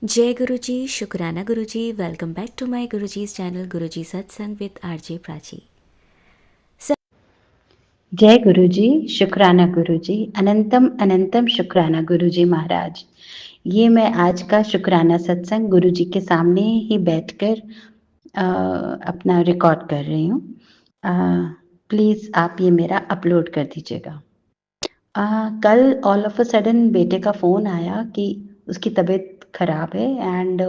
जय गुरुजी, शुक्राना Guruji. Welcome back to my गुरुजी's channel Guruji Satsang with RJ Prachi. जय गुरुजी, शुक्राना गुरुजी, अनंतम अनंतम शुक्राना गुरुजी महाराज। ये मैं आज का शुक्राना सत्संग गुरुजी के सामने ही बैठकर अपना रिकॉर्ड कर रही हूँ। प्लीज़ आप ये मेरा अपलोड कर दीजिएगा। कल ऑल ऑफ अ सडन बेटे का फ़ोन आया कि उसकी तबीयत खराब है एंड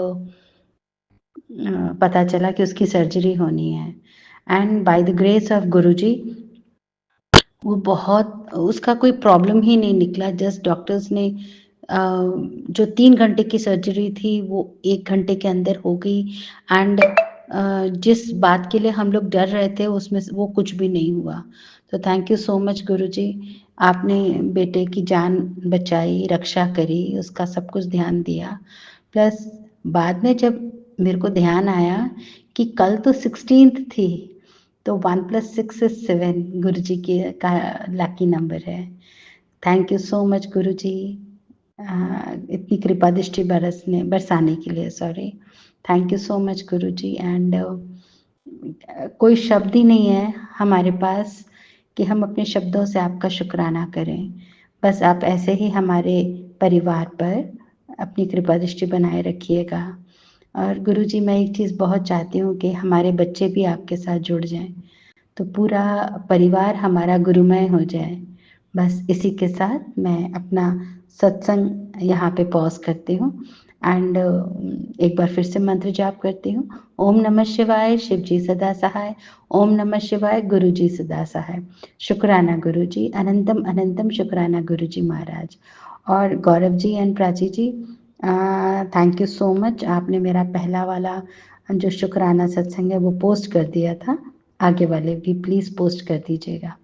पता चला कि उसकी सर्जरी होनी है and by the grace of Guruji वो बहुत उसका कोई प्रॉब्लम ही नहीं निकला। जस्ट डॉक्टर्स ने जो 3 घंटे की सर्जरी थी वो 1 घंटे के अंदर हो गई एंड जिस बात के लिए हम लोग डर रहे थे उसमें वो कुछ भी नहीं हुआ। तो थैंक यू सो मच गुरुजी, आपने बेटे की जान बचाई, रक्षा करी, उसका सब कुछ ध्यान दिया। प्लस बाद में जब मेरे को ध्यान आया कि कल तो 16th थी, तो 1+6 is 7 गुरु जी की का लकी नंबर है। थैंक यू सो मच गुरु जी, इतनी कृपा दृष्टि बरसाने के लिए। Sorry, thank you so much Guru ji and कोई शब्द ही नहीं है हमारे पास कि हम अपने शब्दों से आपका शुक्राना करें। बस आप ऐसे ही हमारे परिवार पर अपनी कृपा दृष्टि बनाए रखिएगा। और गुरुजी मैं एक चीज़ बहुत चाहती हूँ कि हमारे बच्चे भी आपके साथ जुड़ जाएं, तो पूरा परिवार हमारा गुरुमय हो जाए। बस इसी के साथ मैं अपना सत्संग यहाँ पे पॉज करती हूँ एंड एक बार फिर से मंत्र जाप करती हूँ। ओम नमः शिवाय, शिव जी सदा सहाय। ओम नमः शिवाय, गुरु जी सदा सहाय। शुक्राना गुरु जी, अनंतम अनंतम शुक्राना गुरु जी महाराज। और Gaurav ji and Prachi ji, thank you so much, आपने मेरा पहला वाला जो शुक्राना सत्संग है वो पोस्ट कर दिया था। आगे वाले भी प्लीज़ पोस्ट कर दीजिएगा।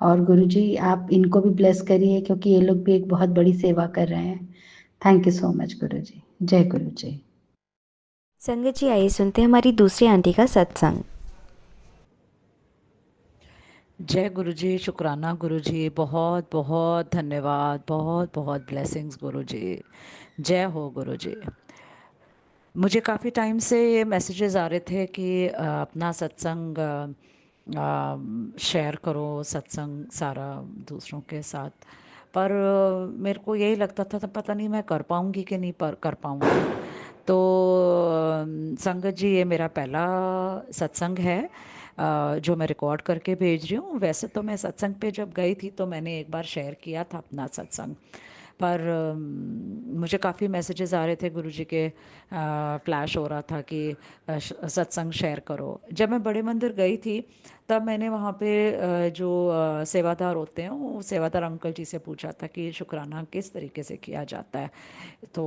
और गुरुजी आप इनको भी ब्लेस करिए क्योंकि ये लोग भी एक बहुत बड़ी सेवा कर रहे हैं। थैंक यू सो मच गुरुजी। जय गुरु जी। संगत जी, आइए सुनते हैं हमारी दूसरी आंटी का सत्संग। जय गुरुजी, शुक्राना गुरुजी, बहुत बहुत धन्यवाद, बहुत बहुत ब्लेसिंग्स गुरुजी। जय हो गुरुजी। मुझे काफ़ी टाइम से ये मैसेजेस आ रहे थे कि अपना सत्संग शेयर करो, सत्संग सारा दूसरों के साथ। पर मेरे को यही लगता था पता नहीं मैं कर पाऊँगी कि नहीं कर पाऊँगी। तो संगत जी, ये मेरा पहला सत्संग है जो मैं रिकॉर्ड करके भेज रही हूँ। वैसे तो मैं सत्संग पे जब गई थी तो मैंने एक बार शेयर किया था अपना सत्संग, पर मुझे काफ़ी मैसेजेस आ रहे थे गुरुजी के, फ्लैश हो रहा था कि सत्संग शेयर करो। जब मैं बड़े मंदिर गई थी तब मैंने वहाँ पे जो सेवादार होते हैं वो सेवादार अंकल जी से पूछा था कि शुक्राना किस तरीके से किया जाता है। तो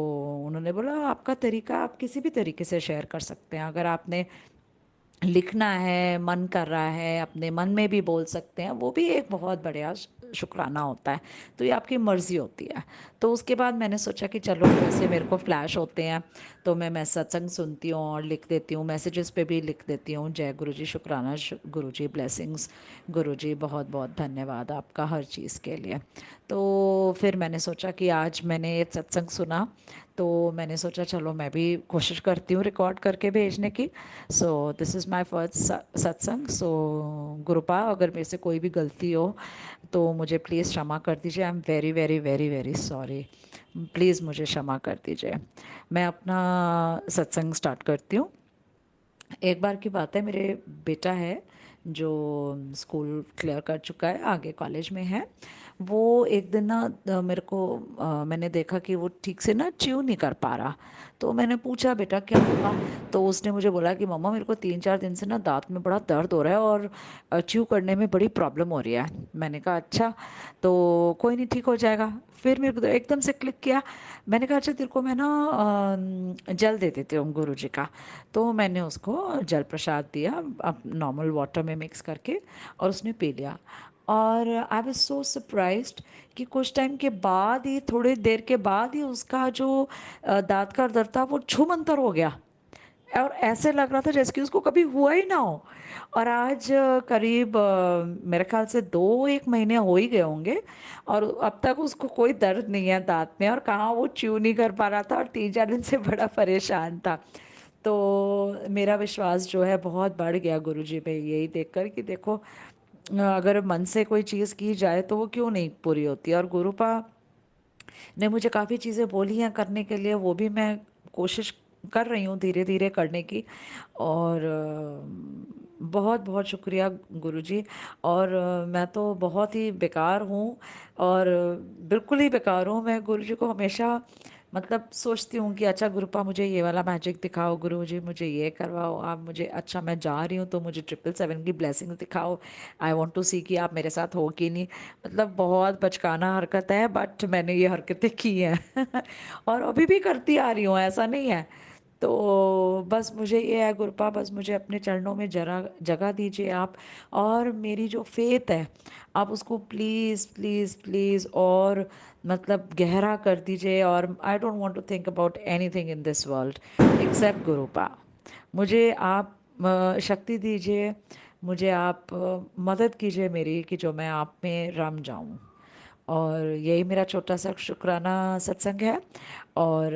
उन्होंने बोला आपका तरीका आप किसी भी तरीके से शेयर कर सकते हैं। अगर आपने लिखना है, मन कर रहा है, अपने मन में भी बोल सकते हैं, वो भी एक बहुत बढ़िया शुक्राना होता है। तो ये आपकी मर्ज़ी होती है। तो उसके बाद मैंने सोचा कि चलो, वैसे मेरे को फ्लैश होते हैं तो मैं सत्संग सुनती हूँ और लिख देती हूँ, मैसेजेस पे भी लिख देती हूँ। जय गुरुजी, शुक्राना गुरुजी, ब्लेसिंग्स गुरुजी, बहुत बहुत धन्यवाद आपका हर चीज़ के लिए। तो फिर मैंने सोचा कि आज मैंने ये सत्संग सुना तो मैंने सोचा चलो मैं भी कोशिश करती हूँ रिकॉर्ड करके भेजने की। So this is my first सत्संग। सो गुरुपा, अगर मेरे से कोई भी गलती हो तो मुझे प्लीज़ क्षमा कर दीजिए। आई am very very very very sorry. Please मुझे क्षमा कर दीजिए। मैं अपना सत्संग स्टार्ट करती हूँ। एक बार की बात है, मेरे बेटा है जो स्कूल क्लियर कर चुका है, आगे कॉलेज में है। वो एक दिन ना मेरे को मैंने देखा कि वो ठीक से ना च्यू नहीं कर पा रहा। तो मैंने पूछा बेटा क्या हुआ। तो उसने मुझे बोला कि मम्मा मेरे को 3-4 दिन से ना दांत में बड़ा दर्द हो रहा है और च्यू करने में बड़ी प्रॉब्लम हो रही है। मैंने कहा अच्छा, तो कोई नहीं, ठीक हो जाएगा। फिर मेरे को तो एकदम से क्लिक किया। मैंने कहा अच्छा तेरे को मैं ना जल दे देती हूँ गुरु जी का। तो मैंने उसको जल प्रसाद दिया अब नॉर्मल वाटर में मिक्स करके, और उसने पी लिया। और आई वाज सो सरप्राइज्ड कि कुछ टाइम के बाद ही, थोड़ी देर के बाद ही, उसका जो दांत का दर्द था वो छूमंतर हो गया। और ऐसे लग रहा था जैसे कि उसको कभी हुआ ही ना हो। और आज करीब मेरे ख्याल से 2-1 महीने हो ही गए होंगे, और अब तक उसको कोई दर्द नहीं है दाँत में, और कहाँ वो च्यू नहीं कर पा रहा था, और 3-4 दिन से बड़ा परेशान था। तो मेरा विश्वास जो है बहुत बढ़ गया गुरुजी पे, यही देखकर कि देखो अगर मन से कोई चीज़ की जाए तो वो क्यों नहीं पूरी होती। और गुरुपा ने मुझे काफ़ी चीज़ें बोली हैं करने के लिए, वो भी मैं कोशिश कर रही हूँ धीरे धीरे करने की। और बहुत बहुत शुक्रिया गुरुजी। और मैं तो बहुत ही बेकार हूँ, और बिल्कुल ही बेकार हूँ। मैं गुरुजी को हमेशा मतलब सोचती हूँ कि अच्छा गुरुपा मुझे ये वाला मैजिक दिखाओ, गुरुजी मुझे ये करवाओ आप मुझे, अच्छा मैं जा रही हूँ तो मुझे 777 की ब्लेसिंग दिखाओ, आई वांट टू सी कि आप मेरे साथ हो कि नहीं। मतलब बहुत बचकाना हरकत है, बट मैंने ये हरकतें की हैं और अभी भी करती आ रही हूँ, ऐसा नहीं है। तो बस मुझे ये है गुरुपा, बस मुझे अपने चरणों में जरा जगह दीजिए आप, और मेरी जो फेथ है आप उसको प्लीज़ प्लीज़ प्लीज़ और मतलब गहरा कर दीजिए। और I don't want to think about anything in this world except Gurupa. मुझे आप शक्ति दीजिए, मुझे आप मदद कीजिए मेरी, कि जो मैं आप में रम जाऊं। और यही मेरा छोटा सा शुक्राना सत्संग है। और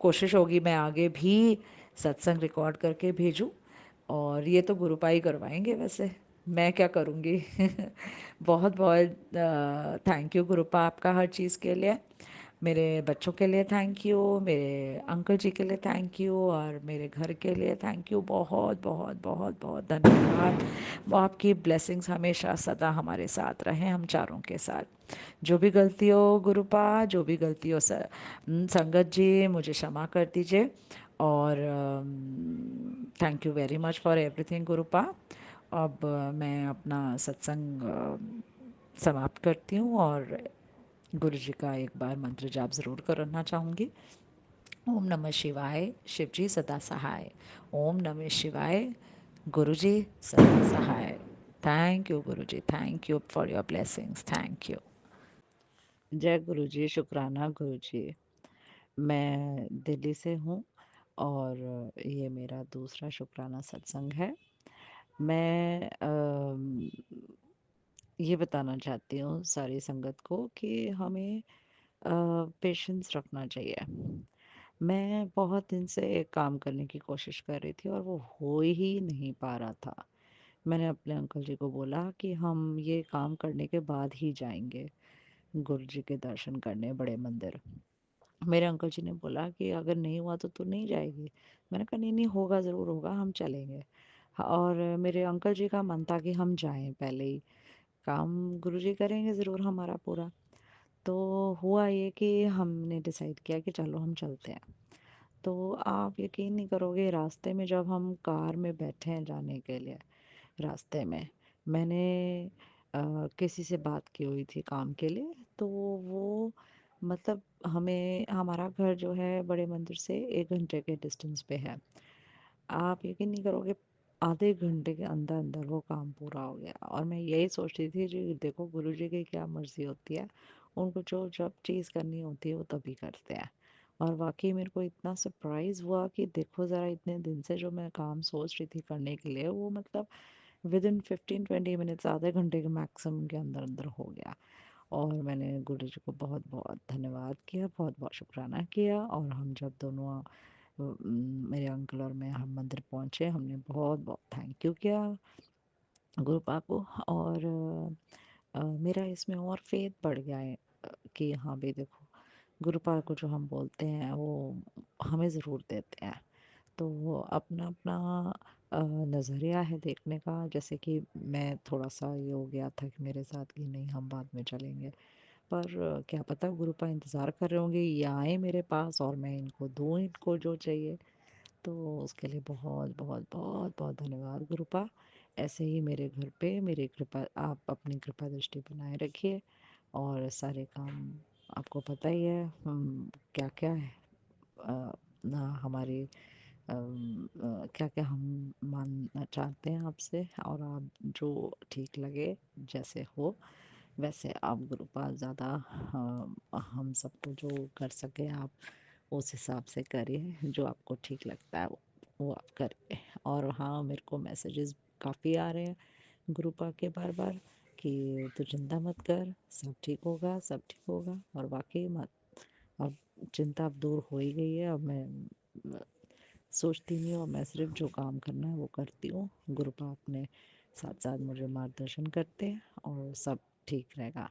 कोशिश होगी मैं आगे भी सत्संग रिकॉर्ड करके भेजूं। और ये तो गुरुपाई करवाएंगे, वैसे मैं क्या करूँगी बहुत बहुत थैंक यू गुरुपा आपका हर चीज़ के लिए। मेरे बच्चों के लिए थैंक यू, मेरे अंकल जी के लिए थैंक यू, और मेरे घर के लिए थैंक यू। बहुत बहुत बहुत बहुत धन्यवाद। वो आपकी ब्लेसिंग्स हमेशा सदा हमारे साथ रहें, हम चारों के साथ। जो भी गलती हो गुरुपा, जो भी गलती हो संगत जी, मुझे क्षमा कर दीजिए। और thank you very much for everything Gurupa. अब मैं अपना सत्संग समाप्त करती हूँ, और गुरु जी का एक बार मंत्र जाप ज़रूर करना चाहूँगी। ओम नमः शिवाय, शिव जी सदा सहाय। ओम नमः शिवाय, गुरु जी सदा सहाय। Thank you Guru ji, thank you for your blessings, thank you. जय गुरु जी, शुक्राना गुरु जी। मैं दिल्ली से हूँ, और ये मेरा दूसरा शुक्राना सत्संग है। मैं ये बताना चाहती हूँ सारी संगत को कि हमें पेशेंस रखना चाहिए। मैं बहुत दिन से एक काम करने की कोशिश कर रही थी, और वो हो ही नहीं पा रहा था। मैंने अपने अंकल जी को बोला कि हम ये काम करने के बाद ही जाएंगे गुरु जी के दर्शन करने बड़े मंदिर। मेरे अंकल जी ने बोला कि अगर नहीं हुआ तो तू नहीं जाएगी। मैंने कहा नहीं नहीं, होगा, ज़रूर होगा, हम चलेंगे। और मेरे अंकल जी का मन था कि हम जाएं पहले ही, काम गुरु जी करेंगे ज़रूर हमारा पूरा। तो हुआ ये कि हमने डिसाइड किया कि चलो हम चलते हैं। तो आप यकीन नहीं करोगे, रास्ते में जब हम कार में बैठे हैं जाने के लिए, रास्ते में मैंने किसी से बात की हुई थी काम के लिए। तो वो मतलब हमें, हमारा घर जो है बड़े मंदिर से 1 घंटे के डिस्टेंस पे है। आप यकीन नहीं करोगे, आधे घंटे के अंदर अंदर वो काम पूरा हो गया। और मैं यही सोच रही थी जी देखो गुरु जी की क्या मर्जी होती है, उनको जो जब चीज़ करनी होती है वो तभी करते हैं। और वाकई मेरे को इतना सरप्राइज़ हुआ कि देखो ज़रा, इतने दिन से जो मैं काम सोच रही थी करने के लिए, वो मतलब विद इन 15-20 मिनट्स, आधे घंटे के मैक्सिमम के अंदर अंदर हो गया। और मैंने गुरु जी को बहुत बहुत धन्यवाद किया, बहुत बहुत शुक्राना किया। और हम जब दोनों मेरे अंकल और मैं हम मंदिर पहुंचे, हमने बहुत बहुत थैंक यू किया गुरुपा को। और मेरा इसमें और फेथ बढ़ गया है कि हाँ भाई देखो, गुरुपा को जो हम बोलते हैं वो हमें ज़रूर देते हैं। तो वो अपना अपना नज़रिया है देखने का। जैसे कि मैं थोड़ा सा ये हो गया था कि मेरे साथ कि नहीं हम बाद में चलेंगे, पर क्या पता गुरुपा इंतज़ार कर रहे होंगे ये आए मेरे पास और मैं इनको दूँ इनको जो चाहिए। तो उसके लिए बहुत बहुत बहुत बहुत धन्यवाद गुरुपा। ऐसे ही मेरे घर पे मेरी कृपा, आप अपनी कृपा दृष्टि बनाए रखिए। और सारे काम आपको पता ही है हम क्या क्या है, ना हमारी क्या क्या हम मानना चाहते हैं आपसे। और आप जो ठीक लगे, जैसे हो वैसे आप गुरुपा ज़्यादा हम सबको जो कर सके आप उस हिसाब से करिए, जो आपको ठीक लगता है वो आप करें। और हाँ, मेरे को मैसेजेस काफ़ी आ रहे हैं ग्रुप आके बार बार कि तू चिंता मत कर, सब ठीक होगा, सब ठीक होगा। और वाकई मत, अब चिंता अब दूर हो ही गई है। अब मैं सोचती नहीं हूँ, मैं सिर्फ जो काम करना है वो करती हूँ। गुरुपा अपने साथ साथ मुझे मार्गदर्शन करते हैं और सब ठीक रहेगा,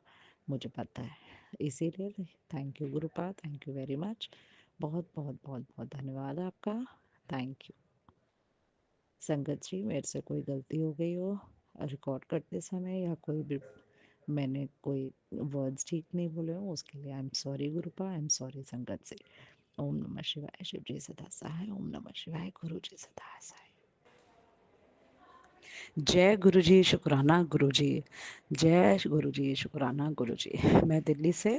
मुझे पता है। इसीलिए thank you गुरुपा, thank you very much. बहुत बहुत बहुत बहुत धन्यवाद आपका, थैंक यू। संगत जी, मेरे से कोई गलती हो गई हो रिकॉर्ड करते समय, या कोई भी मैंने कोई वर्ड्स ठीक नहीं बोले हो, उसके लिए आई am sorry गुरुपा, I am sorry संगत से। ओम नमः शिवाय, शिव जी सदा सहाय। ओम नमः शिवाय, गुरु जी सदा सहाय। जय गुरु जी, शुक्राना गुरु जी। जय गुरु जी, शुक्राना गुरु जी। मैं दिल्ली से,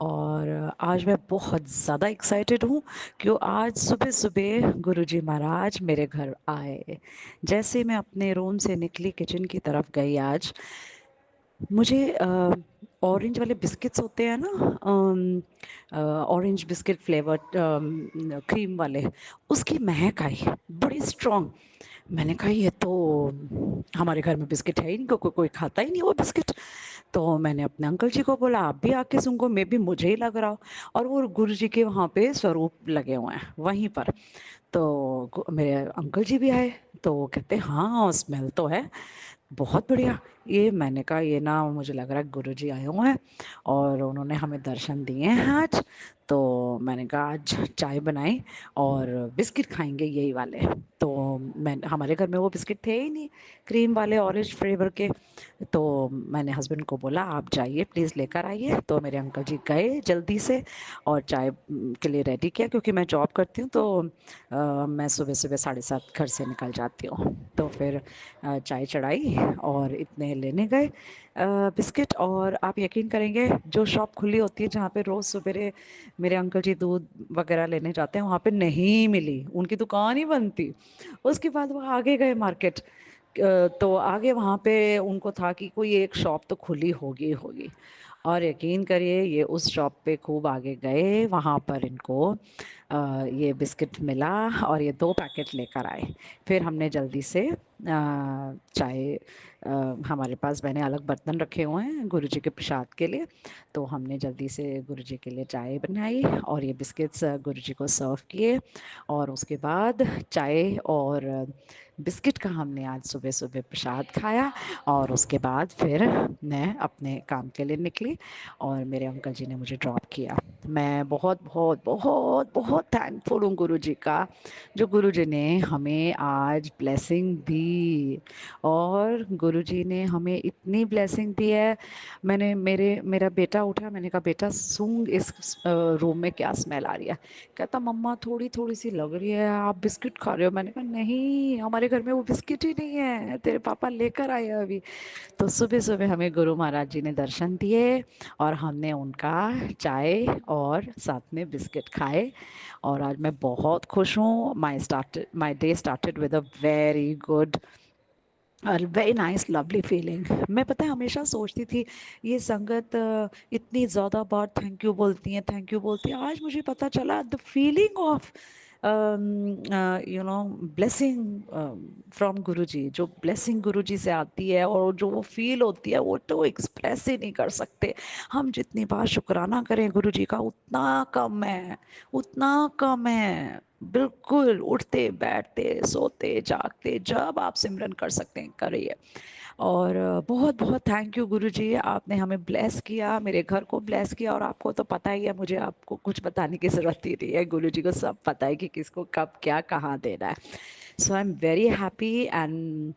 और आज मैं बहुत ज़्यादा एक्साइटेड हूँ क्यों आज सुबह सुबह गुरु जी महाराज मेरे घर आए। जैसे मैं अपने रूम से निकली किचन की तरफ गई आज, मुझे ऑरेंज वाले बिस्किट्स होते हैं ना, ऑरेंज बिस्किट फ्लेवर्ड क्रीम वाले, उसकी महक आई बड़ी स्ट्रॉन्ग। मैंने कहा ये तो हमारे घर में बिस्किट है ही नहीं, कोई खाता ही नहीं वो बिस्किट। तो मैंने अपने अंकल जी को बोला आप भी आके सूंघो, मे भी मुझे ही लग रहा हो। और वो गुरु जी के वहाँ पे स्वरूप लगे हुए हैं वहीं पर। तो मेरे अंकल जी भी आए, तो वो कहते हाँ स्मेल तो है बहुत बढ़िया। ये मैंने कहा ये ना मुझे लग रहा है गुरु जी आए हुए हैं और उन्होंने हमें दर्शन दिए हैं आज। तो मैंने कहा आज चाय बनाई और बिस्किट खाएंगे यही वाले। तो मैं हमारे घर में वो बिस्किट थे ही नहीं, क्रीम वाले ऑरेंज फ्लेवर के। तो मैंने हस्बैंड को बोला आप जाइए प्लीज़ लेकर आइए। तो मेरे अंकल जी गए जल्दी से और चाय के लिए रेडी किया, क्योंकि मैं जॉब करती हूँ तो मैं सुबह सुबह 7:30 घर से निकल जाती हूँ। तो फिर चाय चढ़ाई और इतने लेने गए बिस्किट। और आप यकीन करेंगे जो शॉप खुली होती है जहाँ पे रोज़ सवेरे मेरे अंकल जी दूध वगैरह लेने जाते हैं, वहाँ पे नहीं मिली, उनकी दुकान ही बंद थी। उसके बाद वो आगे गए मार्केट, तो आगे वहाँ पे उनको था कि कोई एक शॉप तो खुली होगी होगी। और यकीन करिए ये उस शॉप पे खूब आगे गए, वहाँ पर इनको ये बिस्किट मिला और ये 2 पैकेट लेकर आए। फिर हमने जल्दी से चाय, हमारे पास मैंने अलग बर्तन रखे हुए हैं गुरु जी के प्रसाद के लिए, तो हमने जल्दी से गुरु जी के लिए चाय बनाई और ये बिस्किट्स गुरु जी को सर्व किए। और उसके बाद चाय और बिस्किट का हमने आज सुबह सुबह प्रसाद खाया। और उसके बाद फिर मैं अपने काम के लिए निकली और मेरे अंकल जी ने मुझे ड्रॉप किया। मैं बहुत बहुत बहुत बहुत थैंकफुल हूँ गुरु जी का, जो गुरु जी ने हमें आज ब्लेसिंग दी। और गुरु जी ने हमें इतनी ब्लेसिंग दी है। मेरा बेटा उठा, मैंने कहा बेटा सूंघ इस रूम में क्या स्मेल आ रही है। कहता मम्मा थोड़ी थोड़ी सी लग रही है, आप बिस्किट खा रहे हो। मैंने कहा नहीं, हमारे घर में वो बिस्किट ही नहीं है, तेरे पापा लेकर आए हैं अभी। तो सुबह सुबह हमें गुरु महाराज जी ने दर्शन दिए और हमने उनका चाय और साथ में बिस्किट खाए। और आज मैं बहुत खुश हूँ। My day started with a very good, very nice lovely feeling. मैं पता है हमेशा सोचती थी ये संगत इतनी ज़्यादा बार थैंक यू बोलती हैं, थैंक यू बोलती हैं। आज मुझे पता चला the feeling of you know blessing from गुरु जी, जो ब्लेसिंग गुरु जी से आती है और जो वो फील होती है वो तो एक्सप्रेस ही नहीं कर सकते। हम जितनी बार शुक्राना करें गुरु जी का उतना कम है, उतना कम है। बिल्कुल उठते बैठते सोते जागते जब आप सिमरन कर सकते हैं करिए। और बहुत बहुत थैंक यू गुरु जी, आपने हमें ब्लेस किया, मेरे घर को ब्लेस किया। और आपको तो पता ही है, मुझे आपको कुछ बताने की ज़रूरत ही नहीं है, गुरु जी को सब पता है कि किसको कब क्या कहाँ देना है। So I am very happy and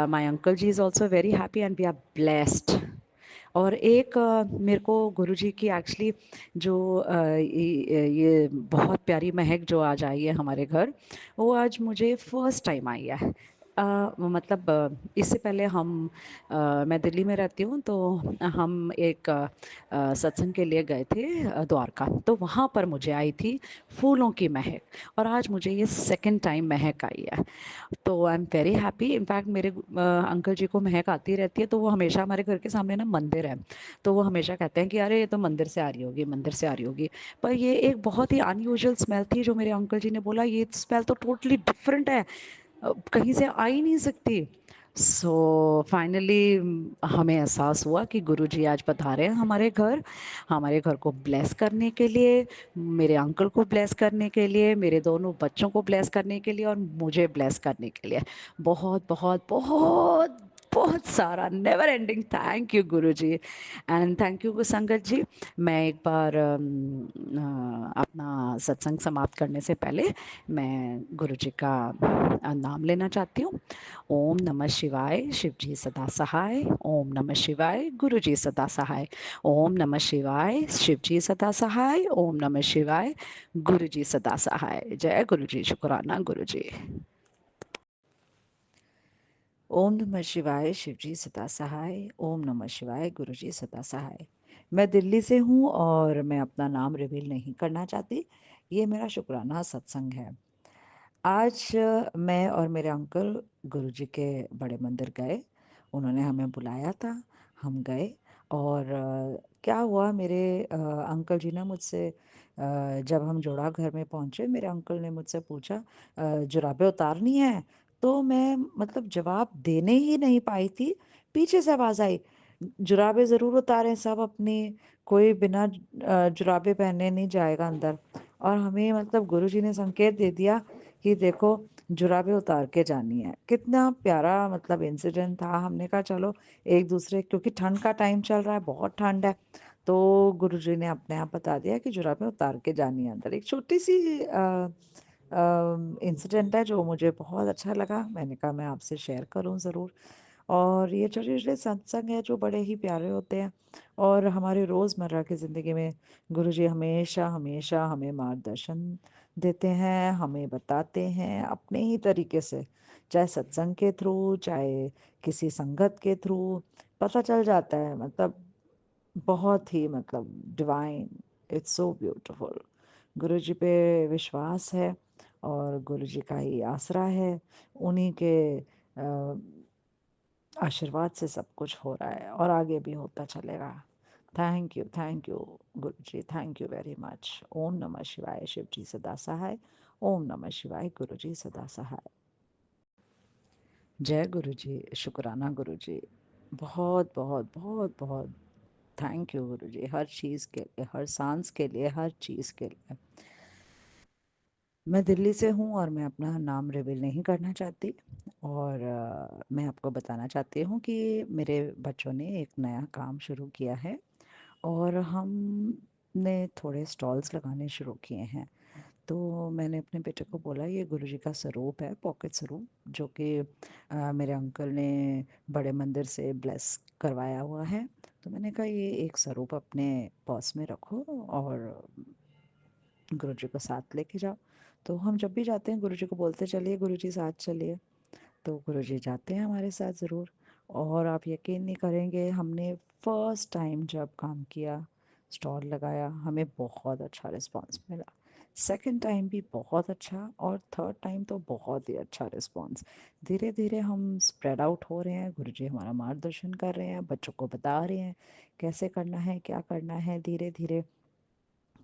my uncle ji is also very happy and we are blessed. और एक मेरे को गुरुजी की एक्चुअली जो ये बहुत प्यारी महक जो आज आई है हमारे घर, वो आज मुझे फर्स्ट टाइम आई है। मतलब इससे पहले मैं दिल्ली में रहती हूँ, तो हम एक सत्संग के लिए गए थे द्वारका। तो वहाँ पर मुझे आई थी फूलों की महक, और आज मुझे ये सेकंड टाइम महक आई है। तो आई एम वेरी हैप्पी। इनफैक्ट मेरे अंकल जी को महक आती रहती है, तो वो हमेशा, हमारे घर के सामने ना मंदिर है, तो वो हमेशा कहते हैं कि अरे ये तो मंदिर से आ रही होगी, मंदिर से आ रही होगी। पर ये एक बहुत ही अनयूजुअल स्मेल थी, जो मेरे अंकल जी ने बोला ये स्मेल तो टोटली डिफरेंट है, कहीं से आ ही नहीं सकती। सो फाइनली हमें एहसास हुआ कि गुरुजी आज पधारे हैं हमारे घर को ब्लेस करने के लिए, मेरे अंकल को ब्लेस करने के लिए, मेरे दोनों बच्चों को ब्लेस करने के लिए, और मुझे ब्लेस करने के लिए। बहुत बहुत बहुत बहुत सारा never ending thank you Guruji, and thank you संगत जी। मैं एक बार अपना सत्संग समाप्त करने से पहले मैं गुरुजी का नाम लेना चाहती हूँ। ओम नमः शिवाय, शिव जी सदा सहाय। ओम नमः शिवाय, गुरु जी सदा सहाय। ओम नमः शिवाय, शिव जी सदा सहाय। ओम नमः शिवाय, गुरु जी सदा सहाय। जय गुरु जी, शुक्राना गुरु जी। ओम नमः शिवाय, शिव जी सदा सहाय। ओम नमः शिवाय, गुरु जी सदा सहाय। मैं दिल्ली से हूँ और मैं अपना नाम रिवील नहीं करना चाहती। ये मेरा शुक्राना सत्संग है। आज मैं और मेरे अंकल गुरुजी के बड़े मंदिर गए। उन्होंने हमें बुलाया था, हम गए। और क्या हुआ, मेरे अंकल जी ने मुझसे जब हम जोड़ा घर में पहुँचे, मेरे अंकल ने मुझसे पूछा जुराबें उतारनी है? तो मैं मतलब जवाब देने ही नहीं पाई थी, पीछे से आवाज़ आई, जुराबें ज़रूर उतारें सब अपनी, कोई बिना जुराबें पहने नहीं जाएगा अंदर। और हमें मतलब गुरुजी ने संकेत दे दिया कि देखो जुराबें उतार के जानी है। कितना प्यारा मतलब इंसिडेंट था। हमने कहा चलो एक दूसरे, क्योंकि ठंड का टाइम चल रहा है, बहुत ठंड है, तो गुरुजी ने अपने आप बता दिया कि जुराबें उतार के जानी है अंदर। एक छोटी सी इंसिडेंट है जो मुझे बहुत अच्छा लगा। मैंने कहा मैं आपसे शेयर करूं ज़रूर। और ये छोटे छोटे सत्संग है जो बड़े ही प्यारे होते हैं, और हमारे रोज़मर्रा की ज़िंदगी में गुरुजी हमेशा हमेशा हमें मार्गदर्शन देते हैं, हमें बताते हैं अपने ही तरीके से, चाहे सत्संग के थ्रू, चाहे किसी संगत के थ्रू, पता चल जाता है। मतलब बहुत ही मतलब डिवाइन, इट्स सो ब्यूटीफुल। गुरुजी पे विश्वास है और गुरुजी का ही आसरा है, उन्हीं के आशीर्वाद से सब कुछ हो रहा है और आगे भी होता चलेगा। Thank you Guruji, thank you very much. ओम नमः शिवाय, शिव जी सदा सहाय। ओम नमः शिवाय, गुरु जी सदा सहाय। जय गुरु जी, शुक्राना गुरु जी। बहुत बहुत बहुत बहुत थैंक यू गुरु जी, हर चीज़ के लिए, हर सांस के लिए, हर चीज़ के लिए। मैं दिल्ली से हूँ और मैं अपना नाम रिवील नहीं करना चाहती। और मैं आपको बताना चाहती हूँ कि मेरे बच्चों ने एक नया काम शुरू किया है, और हमने थोड़े स्टॉल्स लगाने शुरू किए हैं। तो मैंने अपने बेटे को बोला ये गुरुजी का स्वरूप है, पॉकेट स्वरूप, जो कि मेरे अंकल ने बड़े मंदिर से ब्लेस करवाया हुआ है। तो मैंने कहा ये एक स्वरूप अपने पर्स में रखो और गुरुजी को साथ लेके जाओ। तो हम जब भी जाते हैं गुरुजी को बोलते चलिए गुरुजी साथ चलिए, तो गुरुजी जाते हैं हमारे साथ ज़रूर। और आप यकीन नहीं करेंगे, हमने फर्स्ट टाइम जब काम किया, स्टॉल लगाया, हमें बहुत अच्छा रिस्पांस मिला। सेकंड टाइम भी बहुत अच्छा, और थर्ड टाइम तो बहुत ही अच्छा रिस्पांस। धीरे धीरे हम स्प्रेड आउट हो रहे हैं, गुरुजी हमारा मार्गदर्शन कर रहे हैं, बच्चों को बता रहे हैं कैसे करना है, क्या करना है, धीरे धीरे।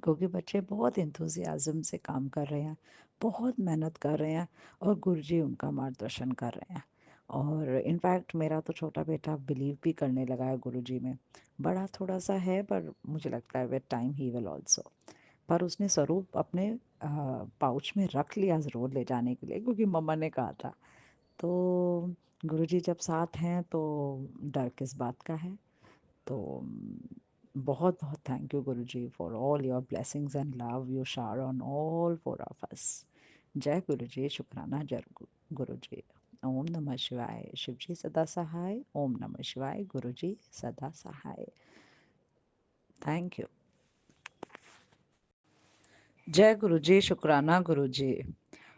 क्योंकि बच्चे बहुत इंथुजियाज़्म से काम कर रहे हैं, बहुत मेहनत कर रहे हैं, और गुरुजी उनका मार्गदर्शन कर रहे हैं। और इनफैक्ट मेरा तो छोटा बेटा बिलीव भी करने लगा है गुरुजी में। बड़ा थोड़ा सा है, पर मुझे लगता है with time he will also. पर उसने स्वरूप अपने पाउच में रख लिया ज़रूर ले जाने के लिए, क्योंकि मम्मा ने कहा था। तो गुरुजी जब साथ हैं तो डर किस बात का है। तो बहुत बहुत thank you Guruji for all your blessings and love you shower on all four of us. जय गुरुजी, शुक्राना जय गुरुजी। ओम नमः शिवाय, शिव जी सदा सहाय। ओम नमः शिवाय, गुरुजी सदा सहाय। Thank you. जय गुरुजी, शुक्राना गुरुजी।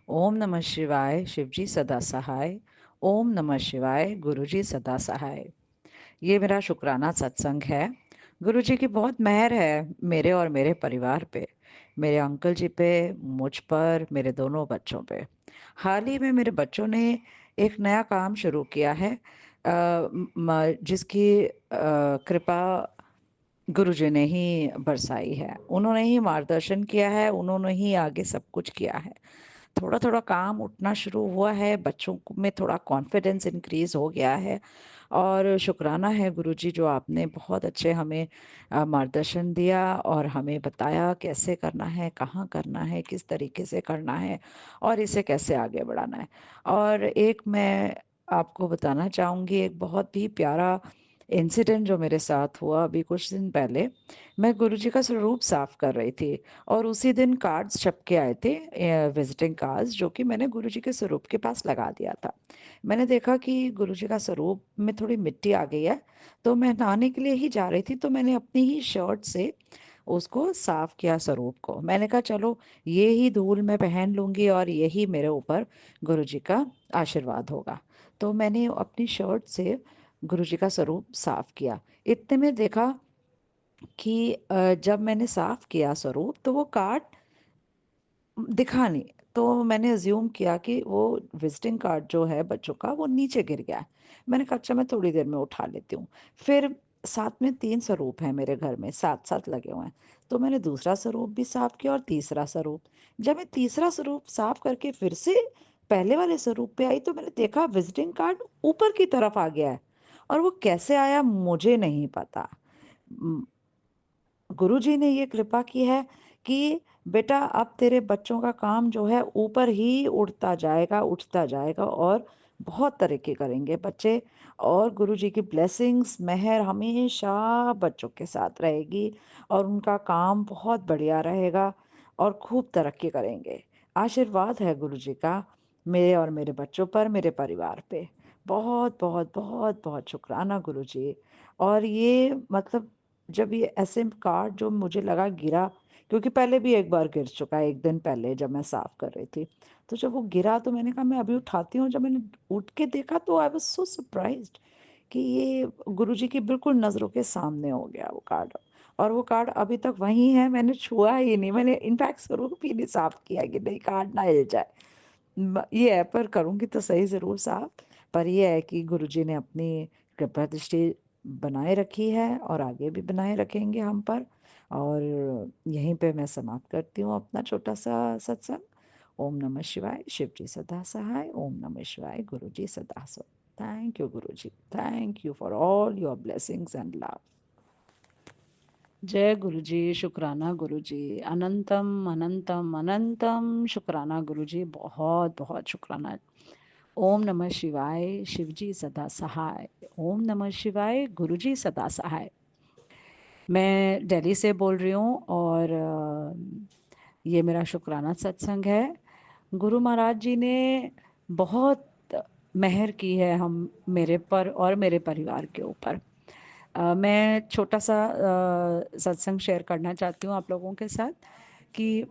ओम नमः शिवाय, शिव जी सदा सहाय। ओम नमः शिवाय, गुरुजी सदा सहाय। ये मेरा शुक्राना सत्संग है। गुरुजी की बहुत मेहर है मेरे और मेरे परिवार पे, मेरे अंकल जी पे, मुझ पर, मेरे दोनों बच्चों पे। हाल ही में मेरे बच्चों ने एक नया काम शुरू किया है, जिसकी कृपा गुरुजी ने ही बरसाई है। उन्होंने ही मार्गदर्शन किया है, उन्होंने ही आगे सब कुछ किया है। थोड़ा थोड़ा काम उठना शुरू हुआ है, में थोड़ा कॉन्फिडेंस इंक्रीज हो गया है। और शुक्राना है गुरुजी, जो आपने बहुत अच्छे हमें मार्गदर्शन दिया और हमें बताया कैसे करना है, कहाँ करना है, किस तरीके से करना है और इसे कैसे आगे बढ़ाना है। और एक मैं आपको बताना चाहूँगी, एक बहुत ही प्यारा इंसिडेंट जो मेरे साथ हुआ अभी कुछ दिन पहले। मैं गुरुजी का स्वरूप साफ कर रही थी और उसी दिन कार्ड्स छप के आए थे, विजिटिंग कार्ड्स, जो कि मैंने गुरुजी के स्वरूप के पास लगा दिया था। मैंने देखा कि गुरुजी का स्वरूप में थोड़ी मिट्टी आ गई है, तो मैं नहाने के लिए ही जा रही थी, तो मैंने अपनी ही शर्ट से उसको साफ किया स्वरूप को। मैंने कहा चलो ये ही धूल मैं पहन लूंगी और यही मेरे ऊपर गुरुजी का आशीर्वाद होगा। तो मैंने अपनी शर्ट से गुरुजी का स्वरूप साफ किया। इतने में देखा कि जब मैंने साफ किया स्वरूप, तो वो कार्ड दिखा नहीं। तो मैंने अज्यूम किया कि वो विजिटिंग कार्ड जो है बच्चों का, वो नीचे गिर गया है। मैंने कहा अच्छा मैं थोड़ी देर में उठा लेती हूँ। फिर साथ में 3 स्वरूप हैं मेरे घर में, साथ साथ लगे हुए हैं। तो मैंने दूसरा स्वरूप भी साफ किया और तीसरा स्वरूप। जब मैं तीसरा स्वरूप साफ करके फिर से पहले वाले स्वरूप पे आई, तो मैंने देखा विजिटिंग कार्ड ऊपर की तरफ आ गया है। और वो कैसे आया मुझे नहीं पता। गुरुजी ने ये कृपा की है कि बेटा अब तेरे बच्चों का काम जो है ऊपर ही उठता जाएगा, उठता जाएगा और बहुत तरक्की करेंगे बच्चे। और गुरुजी की ब्लेसिंग्स, मेहर हमेशा बच्चों के साथ रहेगी और उनका काम बहुत बढ़िया रहेगा और खूब तरक्की करेंगे। आशीर्वाद है गुरुजी का मेरे और मेरे बच्चों पर, मेरे परिवार पे। बहुत बहुत बहुत बहुत शुक्राना गुरुजी। और ये मतलब जब ये ऐसे कार्ड जो मुझे लगा गिरा, क्योंकि पहले भी एक बार गिर चुका है, एक दिन पहले जब मैं साफ कर रही थी। तो जब वो गिरा तो मैंने कहा मैं अभी उठाती हूँ। जब मैंने उठ के देखा तो आई वाज सो सरप्राइज्ड कि ये गुरुजी की बिल्कुल नज़रों के सामने हो गया वो कार्ड। और वो कार्ड अभी तक वहीं है, मैंने छुआ ही नहीं। मैंने इनफैक्ट स्वरूप ही नहीं साफ किया कि नहीं कार्ड ना हिल जाए। ये है, पर करूँगी तो सही ज़रूर साफ। पर ये है कि गुरुजी ने अपनी कृपा दृष्टि बनाए रखी है और आगे भी बनाए रखेंगे हम पर। और यहीं पे मैं समाप्त करती हूँ अपना छोटा सा सत्संग। ओम नमः शिवाय, शिव जी सदा सहाय। ओम नमः शिवाय, गुरु जी सदा सहाय। Thank you Guru ji, thank you for all your blessings and love. जय गुरु जी, शुक्राना गुरु जी, अनंतम अनंतम अनंतम शुक्राना गुरु जी, बहुत बहुत शुक्राना। ओम नमः शिवाय, शिवजी सदा सहाय। ओम नमः शिवाय, गुरुजी सदा सहाय। मैं दिल्ली से बोल रही हूँ और ये मेरा शुक्राना सत्संग है। गुरु महाराज जी ने बहुत मेहर की है हम मेरे पर और मेरे परिवार के ऊपर। मैं छोटा सा सत्संग शेयर करना चाहती हूँ आप लोगों के साथ कि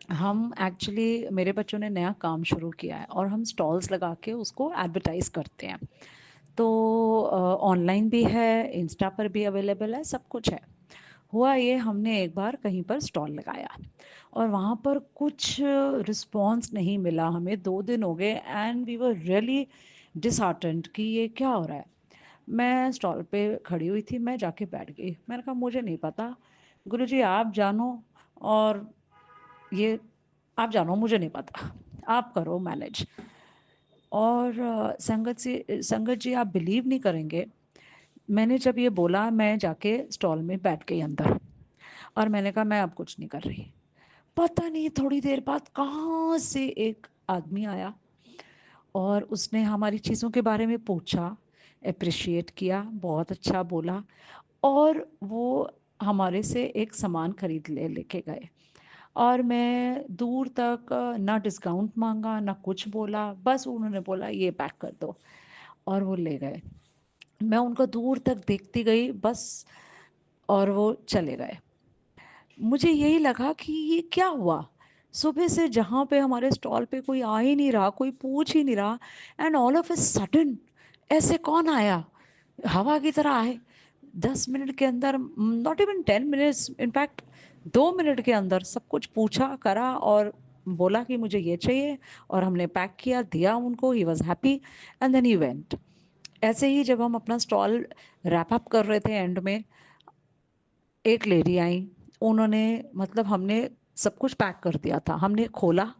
हम एक्चुअली, मेरे बच्चों ने नया काम शुरू किया है और हम स्टॉल्स लगा के उसको एडवर्टाइज करते हैं। तो ऑनलाइन भी है, इंस्टा पर भी अवेलेबल है, सब कुछ है। हुआ ये, हमने एक बार कहीं पर स्टॉल लगाया और वहाँ पर कुछ रिस्पॉन्स नहीं मिला हमें। 2 दिन हो गए and we were really disheartened कि ये क्या हो रहा है। मैं स्टॉल पे खड़ी हुई थी, मैं जाके बैठ गई। मैंने कहा मुझे नहीं पता, गुरुजी आप जानो, और ये आप जानो, मुझे नहीं पता, आप करो मैनेज। और संगत जी आप बिलीव नहीं करेंगे, मैंने जब ये बोला मैं जाके स्टॉल में बैठ गई अंदर और मैंने कहा मैं अब कुछ नहीं कर रही। पता नहीं थोड़ी देर बाद कहाँ से एक आदमी आया और उसने हमारी चीज़ों के बारे में पूछा, अप्रिशिएट किया, बहुत अच्छा बोला और वो हमारे से एक सामान खरीद लेके गए। और मैं दूर तक ना डिस्काउंट मांगा ना कुछ बोला, बस उन्होंने बोला ये पैक कर दो और वो ले गए। मैं उनको दूर तक देखती गई बस, और वो चले गए। मुझे यही लगा कि ये क्या हुआ, सुबह से जहाँ पे हमारे स्टॉल पे कोई आ ही नहीं रहा, कोई पूछ ही नहीं रहा, and all of a sudden ऐसे कौन आया, हवा की तरह आए। 10 मिनट के अंदर, not even 10 minutes, in fact 2 minute के अंदर सब कुछ पूछा करा और बोला कि मुझे ये चाहिए, और हमने पैक किया, दिया उनको, he was happy, and then he went. ऐसे ही जब हम अपना स्टॉल रैप अप कर रहे थे, एंड में एक लेडी आई, उन्होंने, मतलब हमने सब कुछ पैक कर दिया था, हमने खोला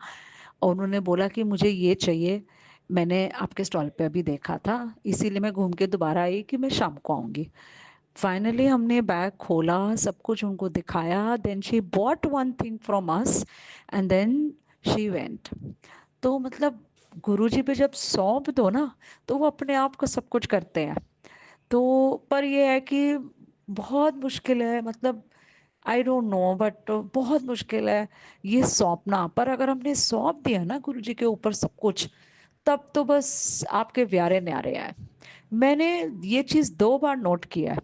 और उन्होंने बोला कि मुझे ये चाहिए, मैंने आपके स्टॉल पे अभी देखा था, इसीलिए मैं घूम के दोबारा आई कि मैं शाम को आऊँगी। फाइनली हमने बैग खोला, सब कुछ उनको दिखाया, then she bought one thing from us, and then she went. तो मतलब गुरुजी पे जब सौंप दो ना, तो वो अपने आप को सब कुछ करते हैं। तो पर ये है कि बहुत मुश्किल है, मतलब आई डोंट नो, बट बहुत मुश्किल है ये सौंपना। पर अगर हमने सौंप दिया ना गुरुजी के ऊपर सब कुछ, तब तो बस आपके व्यारे न्यारे हैं। मैंने ये चीज़ 2 बार नोट किया है,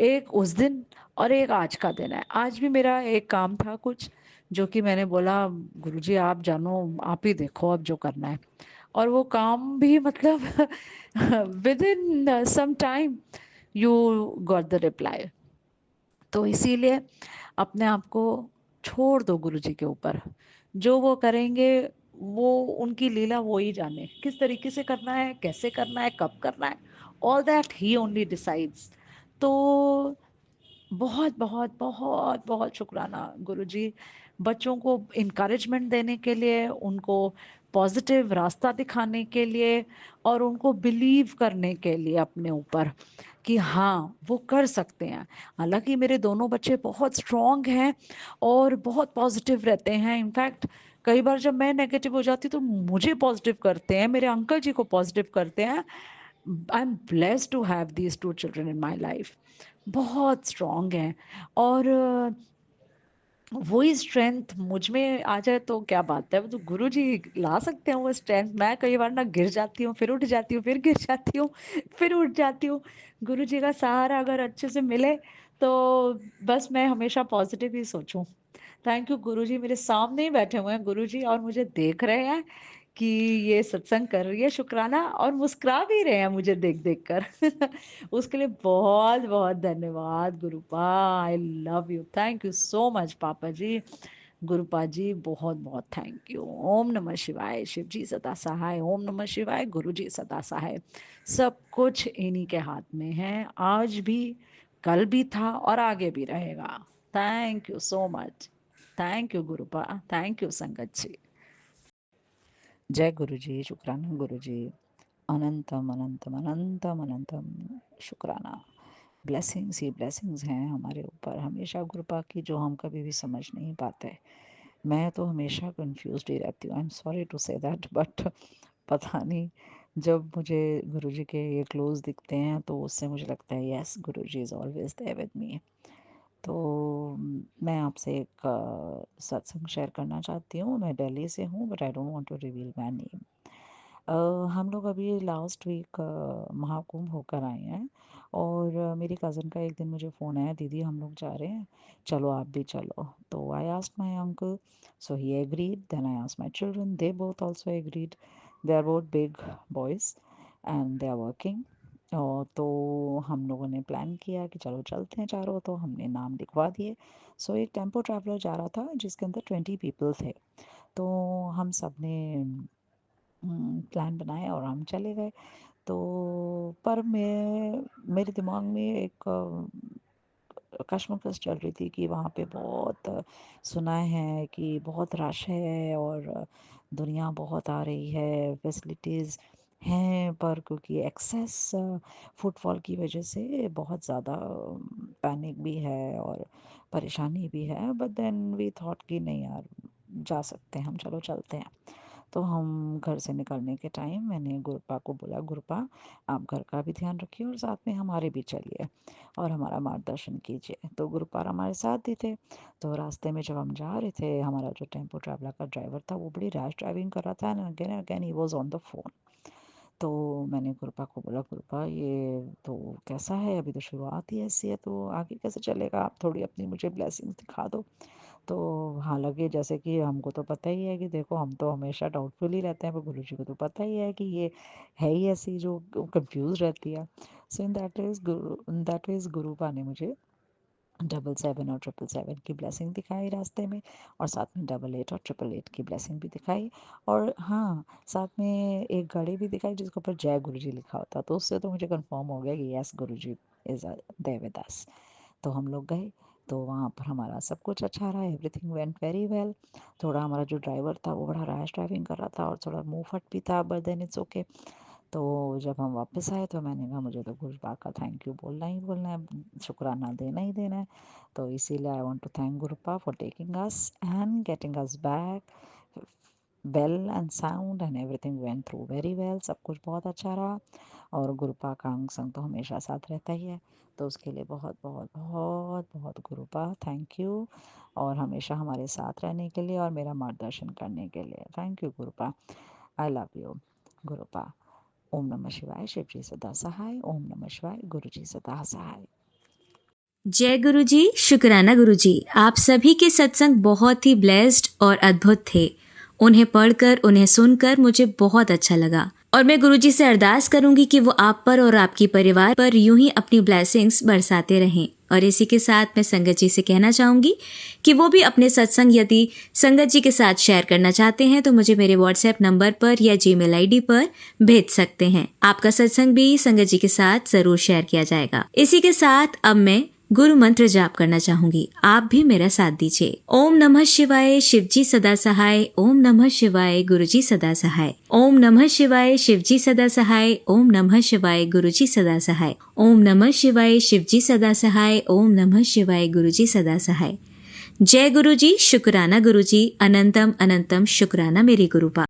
एक उस दिन और एक आज का दिन है। आज भी मेरा एक काम था कुछ, जो कि मैंने बोला गुरुजी आप जानो, आप ही देखो अब जो करना है, और वो काम भी मतलब within some time you got the reply. तो इसीलिए अपने आप को छोड़ दो गुरुजी के ऊपर, जो वो करेंगे, वो उनकी लीला वो ही जाने, किस तरीके से करना है, कैसे करना है, कब करना है, all that he only decides. तो बहुत बहुत बहुत बहुत शुक्राना गुरुजी, बच्चों को इनकरेजमेंट देने के लिए, उनको पॉजिटिव रास्ता दिखाने के लिए, और उनको बिलीव करने के लिए अपने ऊपर कि हाँ वो कर सकते हैं। हालांकि मेरे दोनों बच्चे बहुत स्ट्रांग हैं और बहुत पॉजिटिव रहते हैं, इनफैक्ट कई बार जब मैं नेगेटिव हो जाती तो मुझे पॉजिटिव करते हैं, मेरे अंकल जी को पॉजिटिव करते हैं। I am blessed to have these 2 children in my life. बहुत स्ट्रांग हैं, और वही स्ट्रेंथ मुझ में आ जाए तो क्या बात है, वो तो गुरु जी ला सकते हैं वो स्ट्रेंथ। मैं कई बार ना गिर जाती हूँ, फिर उठ जाती हूँ, फिर गिर जाती हूँ, फिर उठ जाती हूँ। गुरु जी का सहारा अगर अच्छे से मिले तो बस मैं हमेशा पॉजिटिव ही सोचूं। थैंक यू गुरु जी, मेरे सामने ही बैठे हुए हैं गुरु जी और मुझे देख रहे हैं कि ये सत्संग कर रही है शुक्राना, और मुस्कुरा भी रहे हैं मुझे देख देख कर। उसके लिए बहुत बहुत धन्यवाद Gurupa. I love you, thank you so much papa ji, गुरुपा जी, बहुत बहुत थैंक यू। ओम नमः शिवाय, शिव जी सदा सहाय, ओम नमः शिवाय, गुरु जी सदा सहाय। सब कुछ इन्हीं के हाथ में है, आज भी, कल भी था और आगे भी रहेगा। Thank you so much, thank you गुरुपा, thank you संगत जी। जय गुरु जी, शुक्राना गुरु जी, अनंतम अनंतम अनंतम अनंतम शुक्राना। ब्लेसिंग्स ही ब्लेसिंग्स हैं हमारे ऊपर हमेशा गुरुपा की, जो हम कभी भी समझ नहीं पाते। मैं तो हमेशा कंफ्यूज्ड ही रहती हूँ, I am sorry to say that, but पता नहीं, जब मुझे गुरुजी के ये क्लोज दिखते हैं तो उससे मुझे लगता है yes, Guruji is always there with me. तो मैं आपसे एक सत्संग शेयर करना चाहती हूँ। मैं दिल्ली से हूँ, but I don't want to reveal my name. हम लोग अभी लास्ट वीक महाकुंभ होकर आए हैं, और मेरी कज़न का एक दिन मुझे फ़ोन आया, दीदी हम लोग जा रहे हैं, चलो आप भी चलो। तो I asked my uncle, so he agreed, then I asked my children, they both also agreed. They are both big boys and they are working. तो हम लोगों ने प्लान किया कि चलो चलते हैं चारों, तो हमने नाम लिखवा दिए। सो एक टेम्पो ट्रैवलर जा रहा था जिसके अंदर 20 पीपल थे। तो हम सब ने प्लान बनाया और हम चले गए। तो पर मेरे दिमाग में एक कशमकश चल रही थी कि वहाँ पे बहुत सुना है कि बहुत रश है और दुनिया बहुत आ रही है, फैसिलिटीज़ हैं, पर क्योंकि एक्सेस फुटफॉल की वजह से बहुत ज़्यादा पैनिक भी है और परेशानी भी है। बट देन वी थॉट कि नहीं यार, जा सकते हैं हम, चलो चलते हैं। तो हम घर से निकलने के टाइम मैंने गुरुपा को बोला, गुरुपा आप घर का भी ध्यान रखिए और साथ में हमारे भी चलिए और हमारा मार्गदर्शन कीजिए। तो गुरुपार हमारे साथ ही थे। तो रास्ते में जब हम जा रहे थे, हमारा जो टेम्पो ट्रैवलर का ड्राइवर था वो बड़ी रैश ड्राइविंग कर रहा था, and again he was on the phone. तो मैंने गुरुपा को बोला, गुरुपा ये तो कैसा है, अभी तो शुरुआत ही ऐसी है, तो आगे कैसे चलेगा, आप थोड़ी अपनी मुझे ब्लेसिंग्स दिखा दो। तो हालाँकि जैसे कि हमको तो पता ही है कि देखो हम तो हमेशा डाउटफुल ही रहते हैं, पर गुरुजी को तो पता ही है कि ये है ही ऐसी जो कंफ्यूज रहती है। सो इन दैट वेज़ गुरुपा ने मुझे 777 और 777 की ब्लेसिंग दिखाई रास्ते में, और साथ में 88 और 888 की ब्लेसिंग भी दिखाई। और हाँ, साथ में एक घड़ी भी दिखाई जिसके ऊपर जय गुरुजी लिखा होता, तो उससे तो मुझे कंफर्म हो गया कि yes Guruji is there with us. तो हम लोग गए, तो वहाँ पर हमारा सब कुछ अच्छा रहा, एवरीथिंग वेंट वेरी वेल। थोड़ा हमारा जो ड्राइवर था वो बड़ा रैश ड्राइविंग कर रहा था और थोड़ा मुंह फट भी था, बट देन इट्स ओके। तो जब हम वापस आए तो मैंने कहा मुझे तो गुरुबा का थैंक यू बोलना ही बोलना है, शुक्राना देना ही देना है। तो इसीलिए I want to thank Gurupa for taking us and getting us back well and sound, and everything went through very well. सब कुछ बहुत अच्छा रहा, और गुरुपा का अंग संग तो हमेशा साथ रहता ही है। तो उसके लिए बहुत बहुत बहुत बहुत गुरुपा थैंक यू, और हमेशा हमारे साथ रहने के लिए और मेरा मार्गदर्शन करने के लिए thank you Gurupa. I love you Gurupa. ओम नमः शिवाय, शिव जी सदा सहाय। ओम नमः शिवाय, गुरु जी सदा सहाय। जय गुरु जी, शुक्राना गुरु जी। आप सभी के सत्संग बहुत ही ब्लेस्ड और अद्भुत थे। उन्हें पढ़कर, उन्हें सुनकर मुझे बहुत अच्छा लगा, और मैं गुरु जी से अरदास करूंगी कि वो आप पर और आपकी परिवार पर यूं ही अपनी ब्लेसिंग्स बरसाते रहें। और इसी के साथ मैं संगत जी से कहना चाहूंगी कि वो भी अपने सत्संग यदि संगत जी के साथ शेयर करना चाहते हैं तो मुझे मेरे व्हाट्सएप नंबर पर या जीमेल आईडी पर भेज सकते हैं। आपका सत्संग भी संगत जी के साथ जरूर शेयर किया जाएगा। इसी के साथ अब मैं गुरु मंत्र जाप करना चाहूंगी, आप भी मेरा साथ दीजिए। ओम नमः शिवाय, शिव जी सदा सहाय। ओम नमः शिवाय, गुरु जी सदा सहाय। ओम नमः शिवाय, शिव जी सदा सहाय। ओम नमः शिवाय, गुरु जी सदा सहाय। ओम नमः शिवाय, शिव जी सदा सहाय। ओम नमः शिवाय, गुरु जी सदा सहाय। जय गुरु जी, शुक्राना गुरु जी, अनंतम अनंतम शुक्राना मेरे गुरुपा।